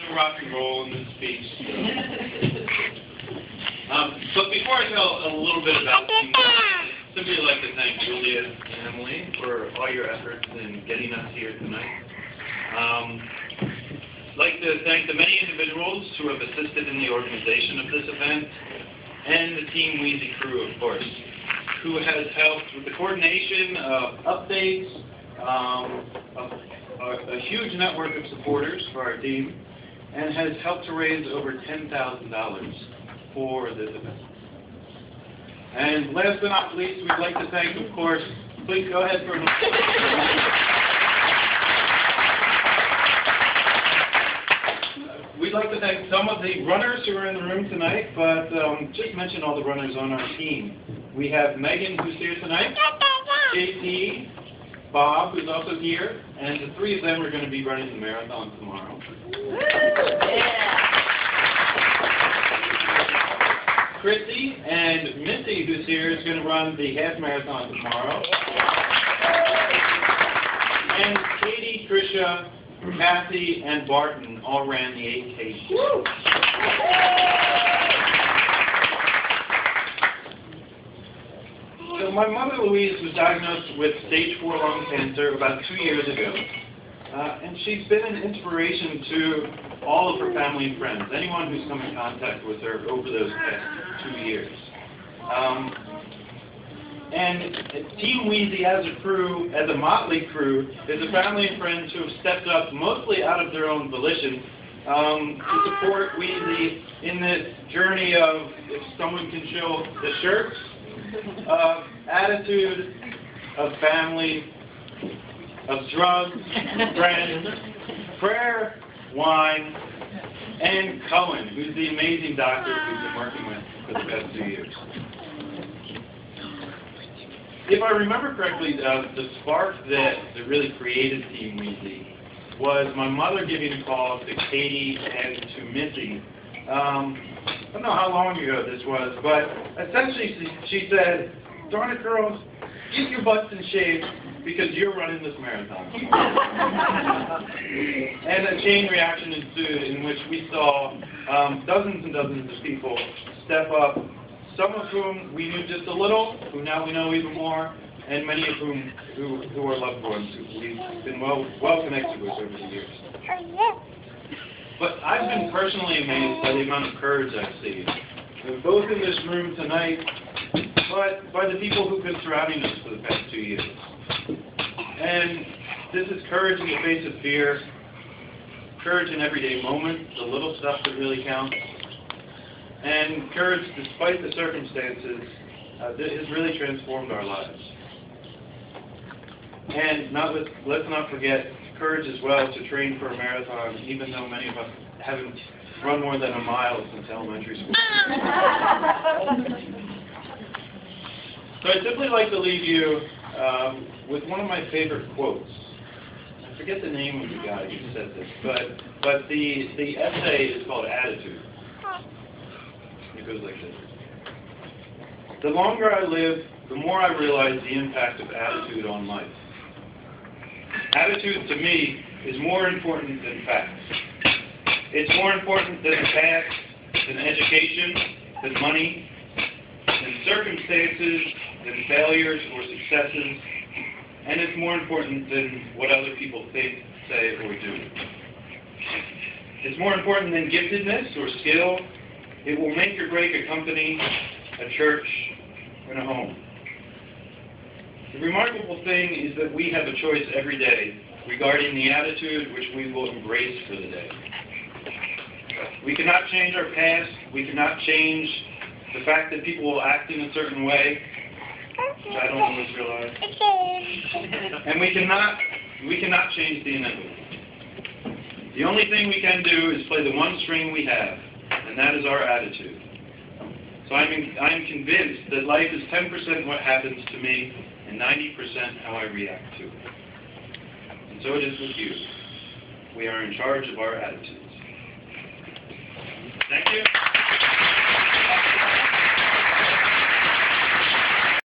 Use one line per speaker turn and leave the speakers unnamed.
to rock and roll in this speech. But before I tell a little bit about Team Weezie, I'd simply like to thank Julia and Emily for all your efforts in getting us here tonight. I'd like to thank the many individuals who have assisted in the organization of this event, and the Team Weezie crew, of course, who has helped with the coordination of updates, a huge network of supporters for our team, and has helped to raise over $10,000 for this event. And last but not least, we'd like to thank, of course, please go ahead for We'd like to thank some of the runners who are in the room tonight, but just mention all the runners on our team. We have Megan, who's here tonight, JT, Bob, who's also here, and the three of them are going to be running the marathon tomorrow. Chrissy and Missy, who's here, is going to run the half marathon tomorrow. And Katie, Trisha, Kathy, and Barton all ran the 8K. So my mother, Louise, was diagnosed with stage 4 lung cancer about 2 years ago. And she's been an inspiration to all of her family and friends, anyone who's come in contact with her over those past 2 years. And Team Weezie as a crew, as a motley crew, is a family and friends who have stepped up mostly out of their own volition to support Weezie in this journey of, if someone can show the shirts, of attitude, of family, of drugs, friends, prayer, wine, and Cohen, who's the amazing doctor we've been working with for the past 2 years. If I remember correctly, the spark that really created Team Weezie was my mother giving a call to Katie and to Missy. I don't know how long ago this was, but essentially she said, "Darn it, girls, get your butts in shape because you're running this marathon." And a chain reaction ensued in which we saw dozens and dozens of people step up, some of whom we knew just a little, who now we know even more, and many of whom who are loved ones who we've been well connected with over the years. But I've been personally amazed by the amount of courage I've seen, both in this room tonight, but by the people who've been surrounding us for the past 2 years. And this is courage in the face of fear, courage in everyday moments, the little stuff that really counts, and courage despite the circumstances that has really transformed our lives. And let's not forget courage as well to train for a marathon, even though many of us haven't run more than a mile since elementary school. So I'd simply like to leave you with one of my favorite quotes. I forget the name of the guy who said this, but the essay is called Attitude. It goes like this. "The longer I live, the more I realize the impact of attitude on life. Attitude to me is more important than facts. It's more important than past, than education, than money, than circumstances, than failures or successes, and it's more important than what other people think, say, or do. It's more important than giftedness or skill. It will make or break a company, a church, and a home. The remarkable thing is that we have a choice every day regarding the attitude which we will embrace for the day. We cannot change our past. We cannot change the fact that people will act in a certain way, which I don't always realize. And we cannot change the inevitable. The only thing we can do is play the one string we have, and that is our attitude. So I'm convinced that life is 10% what happens to me and 90% how I react to it. And so it is with you. We are in charge of our attitudes. Thank you.